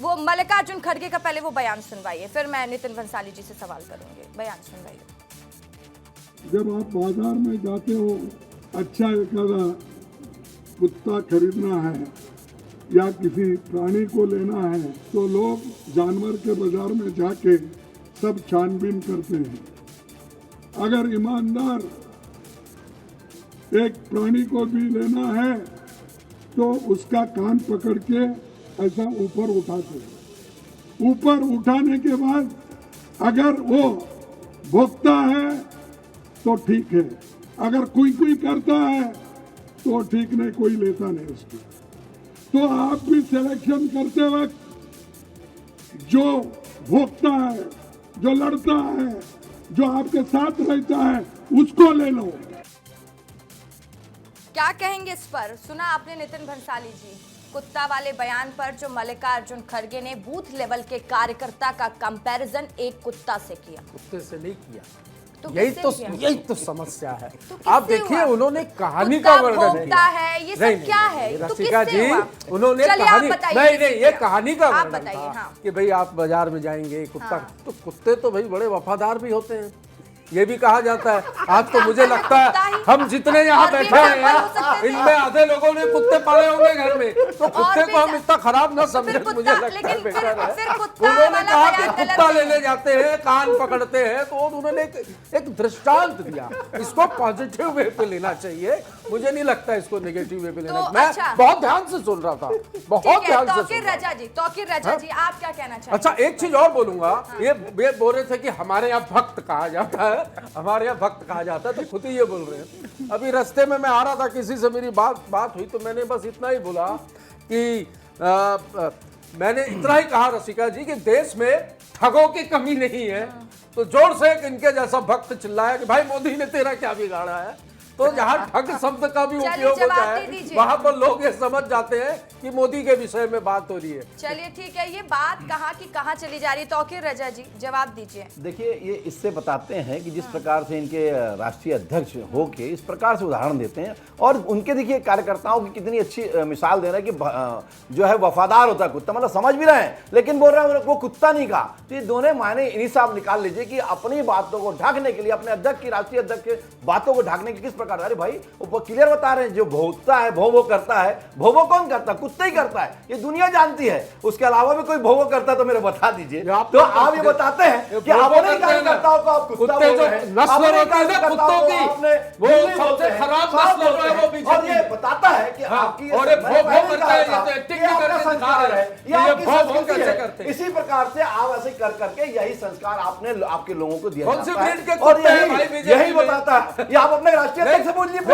वो मल्लिकार्जुन खड़गे का पहले वो बयान सुनवाइए, फिर मैं नितिन भंसाली जी से सवाल करूंगी। बयान सुनवाइए। जब आप बाजार में जाते हो, अच्छा एक कुत्ता खरीदना है या किसी प्राणी को लेना है, तो लोग जानवर के बाजार में जाके सब छानबीन करते हैं। अगर ईमानदार एक प्राणी को भी लेना है तो उसका कान पकड़ के ऐसा ऊपर उठाते हैं। ऊपर उठाने के बाद अगर वो भोंकता है तो ठीक है, अगर कोई करता है तो ठीक नहीं, कोई लेता नहीं उसको। तो आप भी सिलेक्शन करते वक्त जो भोंकता है, जो लड़ता है, जो आपके साथ रहता है, उसको ले लो। क्या कहेंगे इस पर? सुना आपने नितिन भंसाली जी, कुत्ता वाले बयान पर जो मल्लिकार्जुन खड़गे ने बूथ लेवल के कार्यकर्ता का कंपैरिजन एक कुत्ता से किया। कुत्ते से नहीं किया, तो यही तो समस्या है। तो आप देखिए, उन्होंने कहानी का वर्णन किया है, ये सब क्या है? तो रसिका किससे जी, हुआ? उन्होंने चलिए कहानी, आप बताइए, नहीं ये कहानी का आप वर्णन बताइए। था हाँ। कि भाई आप बाजार में जाएंगे, कुत्ता हाँ। तो कुत्ते तो भाई बड़े वफादार भी होते हैं, ये भी कहा जाता है। आज तो मुझे लगता है हम जितने यहाँ बैठे हैं इनमें आधे लोगों ने कुत्ते पाले होंगे घर में, तो कुत्ते को हम इतना खराब ना समझे, मुझे लगता है बेटर है। उन्होंने कहा कि कुत्ता लेने जाते हैं, कान पकड़ते हैं, तो उन्होंने एक दृष्टांत दिया। इसको पॉजिटिव वे पे लेना चाहिए, मुझे नहीं लगता इसको नेगेटिव वे पे लेना। मैं बहुत ध्यान से सुन रहा था, बहुत ध्यान से। तौकीर रजा जी, आप क्या कहना चाहते हैं? अच्छा, एक चीज और बोलूंगा। ये बोल रहे थे कि हमारे यहाँ भक्त कहा जाता है, हमारे यहाँ भक्त कहा जाता है, तो खुद ही ये बोल रहे हैं। अभी रास्ते में मैं आ रहा था, किसी से मेरी बात हुई, तो मैंने बस इतना ही बोला कि मैंने इतना ही कहा रसिका जी कि देश में ठगों की कमी नहीं है। तो जोर से इनके जैसा भक्त चिल्लाया कि भाई मोदी ने तेरा क्या बिगाड़ा है। तो जहाँ ठग शब्द का भी उपयोग होता है, वहां पर लोग ये समझ जाते हैं कि मोदी के विषय में बात हो रही है। चलिए ठीक है, ये बात कहाँ की कहाँ चली जा रही है? तौकीर रजा जी जवाब दीजिए। देखिए, ये इससे बताते हैं कि जिस प्रकार से इनके राष्ट्रीय अध्यक्ष होके इस प्रकार से उदाहरण देते हैं, और उनके देखिए कार्यकर्ताओं की कितनी अच्छी मिसाल दे रहे हैं कि जो है वफादार होता है कुत्ता, मतलब समझ भी रहे हैं लेकिन बोल रहे हैं वो कुत्ता नहीं कहा। तो ये दोनों मायने इन्हीं से आप निकाल लीजिए कि अपनी बातों को ढकने के लिए, अपने अध्यक्ष की, राष्ट्रीय अध्यक्ष की बातों को ढकने की किस प्रकार। अरे भाई, वो क्लियर बता रहे हैं, जो भौंकता है, भौ करता है, भौ कौन करता है? कुत्ता ही करता है, ये दुनिया जानती है। उसके अलावा भी कोई भौ करता है तो मेरे बता दीजिए। तो आप ये बताते हैं कि अपने कार्यकर्ताओं को आप कुत्ता बोल रहे हैं, अपने कार्यकर्ताओं को आपने बिल्ली बोलते हैं, सांप बोलते हैं, और ये बताता है कि आपकी संस्कार है, ये आपकी संस्कृति है। इसी प्रकार से आप ऐसे कर करके यही संस्कार आपने आपके लोगों को दिया जाता है, और यही बताता है। ये आप अपने राष्ट्रीय अध्यक्ष से बोलिए कि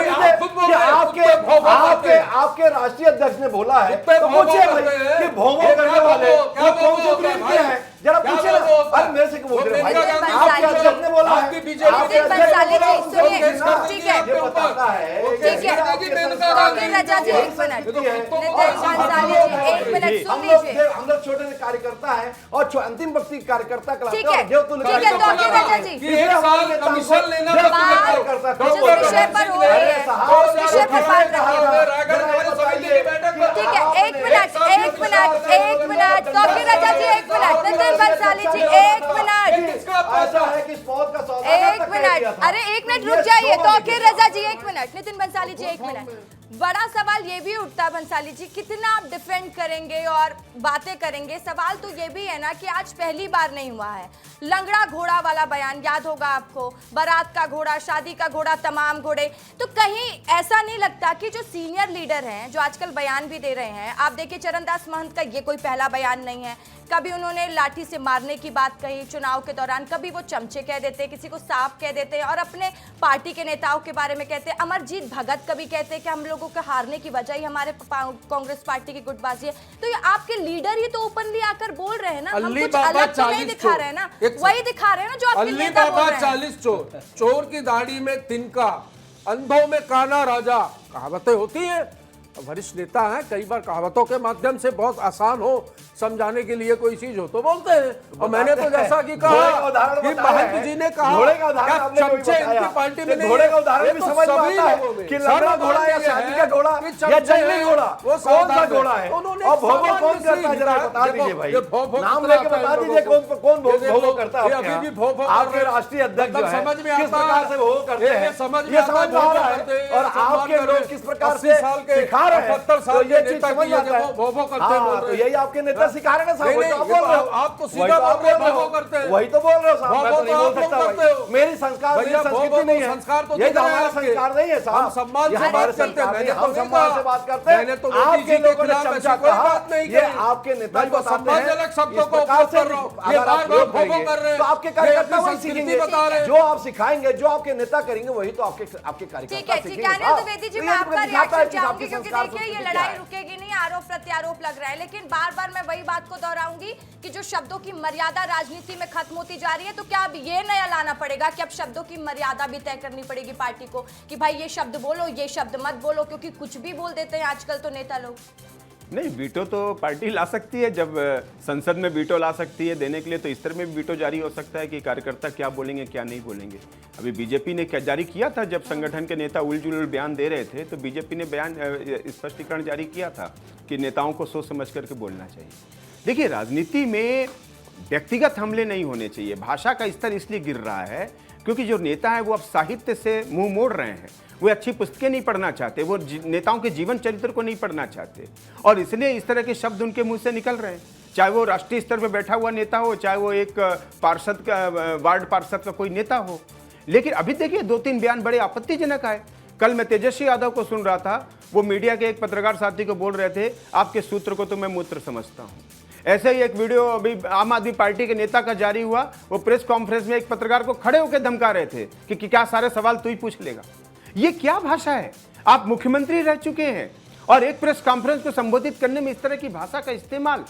आपके राष्ट्रीय अध्यक्ष ने बोला है, तो पूछिए भाई कि भौंको करने वाले वो कौन से ब्रीड के हैं, जरा पूछिए ना। अरे मेरे से क्यों बोल रहे हैं भाई? आपके अध्यक्ष ने बोला है, आपके अध्यक्ष ने बोला, ठीक है, ये बताता है। ठीक है, तौकीर रजा जी एक मिनट, नितिन भंसाली जी एक मिनट सुन लीजिए। हम लोग छोटे से कार्यकर्ता है और अंतिम व्यक्ति कार्यकर्ता कहलाते ठीक है, हैं। ठीक है, तौकीर रजा जी, कमीशन लेना जिस विषय पर हो रही है उस विषय पर बात रखिए। ठीक है, एक मिनट, तौकीर रजा जी एक मिनट, नितिन भंसाली जी एक मिनट, ऐसा है कि स्पॉट का सौदा एक मिनट, अरे एक मिनट रुक जाइए। तौकीर रजा जी एक मिनट, नितिन भंसाली जी एक मिनट। बड़ा सवाल ये भी उठता है भंसाली जी, कितना आप डिफेंड करेंगे और बातें करेंगे? सवाल तो ये भी है ना कि आज पहली बार नहीं हुआ है। लंगड़ा घोड़ा वाला बयान याद होगा आपको, बारात का घोड़ा, शादी का घोड़ा, तमाम घोड़े। तो कहीं ऐसा नहीं लगता कि जो सीनियर लीडर हैं, जो आजकल बयान भी दे रहे हैं, आप देखिए चरणदास महंत का ये कोई पहला बयान नहीं है। कभी उन्होंने लाठी से मारने की बात कही चुनाव के दौरान, कभी वो चमचे कह देते हैं, किसी को सांप कह देते हैं, और अपने पार्टी के नेताओं के बारे में कहते हैं। अमरजीत भगत कभी कहते हैं कि हम लोगों के हारने की वजह ही हमारे कांग्रेस पार्टी की गुटबाजी है। तो ये आपके लीडर ही तो ओपनली आकर बोल रहे हैं ना, हम कुछ अलग तो नहीं दिखा रहे हैं ना, वही दिखा रहे हैं ना जो आपके नेता बोल रहे हैं। 40 चोर, चोर की दाढ़ी में तिनका, अंधों में काना राजा, कहावतें होती हैं। वरिष्ठ नेता हैं, कई बार कहावतों के माध्यम से बहुत आसान हो समझाने के लिए कोई चीज हो तो बोलते हैं। और मैंने तो जैसा कि घोड़े का कहा उदाहरण कि बताया महंत है। जी ने कहा घोड़े का उदाहरण क्या आपने कोई चमचे बताया? इनकी पार्टी में कि नहीं घोड़े है? का उदाहरण ये भी तो समझ में सभी आता है लोगों में कि लंगड़ा घोड़ा या सामान्य शादी है का घोड़ा कि या चमचे जंगली हैं, घोड़ा वो कौन सा सावधान घोड़ा है। है उन्होंने और भोगो सामान्य कौन करता है सी जरा लिखा बता है। दीजिए देखो, भाई, ये भोग नाम कितना लेके आता है बता लोगों दीजिए को। कौन ये देखो, भोगो करता है ये आपके अभी यहाँ? भी भोग कर आपके रहे हैं। राष्ट्रीय अध्यक्ष जो मतलब है समझ में किस आता प्रकार है। से भोग करते ये हैं समझ में ये आता है, समझ में आ भोग रहा करते है हैं, और सम्मान आपके कर रहे लोग हैं। किस प्रकार 80 से साल के, सिखा रहे हैं 75 साल तो ये के चीज नेता समझ की में ये आता है। देखो, भोग करते हैं, बोल हाँ, तो रहे हैं। यही आपके नेता सिखा रहे हैं साहब, नहीं, वही तो नहीं, आप बोल रहे हो। आप तो सीधा वही आप बोल रहे हो, बोल रहे भोग करते हैं। वही तो बोल रहे हो साहब, मैं भोग तो नहीं तो बोल आप लोग सकता करते भाई। हो। मेरी संस्कार मेरी भैया, संस्कृति भोग नहीं है, संस्कार तो ये दिख तो रहे हैं हमारा आपके। संस्कार नहीं है साहब, हम सम्मान ये से हमारे बात करते हैं। संस्कार नहीं मैंने है, तो हम नहीं सम्मान कहा। से बात करते हैं। मैंने तो मोदी आपके जी के लोगों ने खिलाफ चमचा ऐसी कोई कहा, बात नहीं ये कही। आपके नेता मैं तो बताते हैं सम्मानजनक शब्दों इस को प्रकार उपयोग से कर रहा हूं। ये अगर आप बार-बार प्रयोग भोगो करेंगे कर रहे हैं। तो आपके ये कार्यकर्ता अपनी वही संस्कृति सीखेंगे, बता रहे हैं। जो आप सिखाएंगे, जो आपके नेता करेंगे वही तो आपके ठीक कार्यकर्ता है, ठीक सीखेंगे है। अनिल साहब। द्विवेदी जी, तो मैं ये आपका दिखाता है रिएक्शन कि चाहूंगी आपकी क्योंकि संस्कार देखिए ये संस्कृति क्या लड़ाई है। रुकेगी नहीं, आरोप प्रत्यारोप लग रहा है। लेकिन बार बार मैं वही बात को दोहराऊंगी कि जो शब्दों की मर्यादा राजनीति में खत्म होती जा रही है, तो क्या अब ये नया लाना पड़ेगा कि अब शब्दों की मर्यादा भी तय करनी पड़ेगी पार्टी को कि भाई ये शब्द बोलो, ये शब्द मत बोलो, क्योंकि कुछ भी बोल देते हैं आजकल तो नेता लोग। नहीं, वीटो तो पार्टी ला सकती है, जब संसद में वीटो ला सकती है देने के लिए, तो इस तरह में भी वीटो जारी हो सकता है कि कार्यकर्ता क्या बोलेंगे क्या नहीं बोलेंगे। अभी बीजेपी ने क्या जारी किया था, जब संगठन के नेता उलझुल बयान दे रहे थे तो बीजेपी ने बयान स्पष्टीकरण जारी किया था कि नेताओं को सोच समझ करके बोलना चाहिए। देखिए, राजनीति में व्यक्तिगत हमले नहीं होने चाहिए। भाषा का स्तर इसलिए गिर रहा है क्योंकि जो नेता है वो अब साहित्य से मुंह मोड़ रहे हैं, वो अच्छी पुस्तकें नहीं पढ़ना चाहते, वो नेताओं के जीवन चरित्र को नहीं पढ़ना चाहते, और इसलिए इस तरह के शब्द उनके मुंह से निकल रहे हैं। चाहे वो राष्ट्रीय स्तर पर बैठा हुआ नेता हो, चाहे वो एक पार्षद का, वार्ड पार्षद का कोई नेता हो। लेकिन अभी देखिए 2-3 बयान बड़े आपत्तिजनक आए। कल मैं तेजस्वी यादव को सुन रहा था, वो मीडिया के एक पत्रकार साथी को बोल रहे थे, आपके सूत्र को तो मैं मूत्र समझता हूँ। ऐसे ही एक वीडियो अभी आम आदमी पार्टी के नेता का जारी हुआ, वो प्रेस कॉन्फ्रेंस में एक पत्रकार को खड़े होकर धमका रहे थे कि क्या सारे सवाल तू ही पूछ लेगा। ये क्या भाषा है? आप मुख्यमंत्री रह चुके हैं और एक प्रेस कॉन्फ्रेंस को संबोधित करने में इस तरह की भाषा का इस्तेमाल,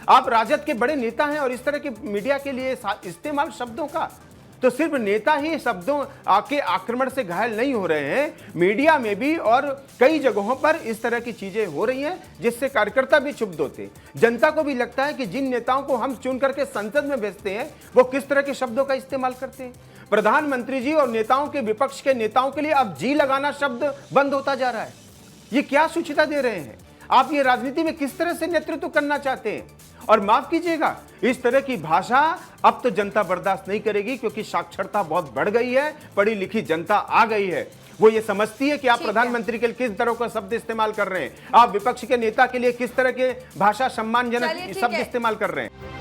आप राजद के बड़े नेता हैं और इस तरह के मीडिया के लिए इस्तेमाल शब्दों का, तो सिर्फ नेता ही शब्दों आके आक्रमण से घायल नहीं हो रहे हैं, मीडिया में भी और कई जगहों पर इस तरह की चीजें हो रही हैं जिससे कार्यकर्ता भी क्षुब्ध होते हैं। जनता को भी लगता है कि जिन नेताओं को हम चुन करके संसद में भेजते हैं वो किस तरह के शब्दों का इस्तेमाल करते हैं। प्रधानमंत्री जी और नेताओं के, विपक्ष के नेताओं के लिए अब जी लगाना शब्द बंद होता जा रहा है। ये क्या सूचना दे रहे हैं? आप ये राजनीति में किस तरह से नेतृत्व करना चाहते हैं? और माफ कीजिएगा, इस तरह की भाषा अब तो जनता बर्दाश्त नहीं करेगी, क्योंकि साक्षरता बहुत बढ़ गई है, पढ़ी लिखी जनता आ गई है। वो ये समझती है कि आप प्रधानमंत्री के लिए किस तरह का शब्द इस्तेमाल कर रहे हैं, आप विपक्ष के नेता के लिए किस तरह के भाषा सम्मानजनक शब्द इस्तेमाल कर रहे हैं।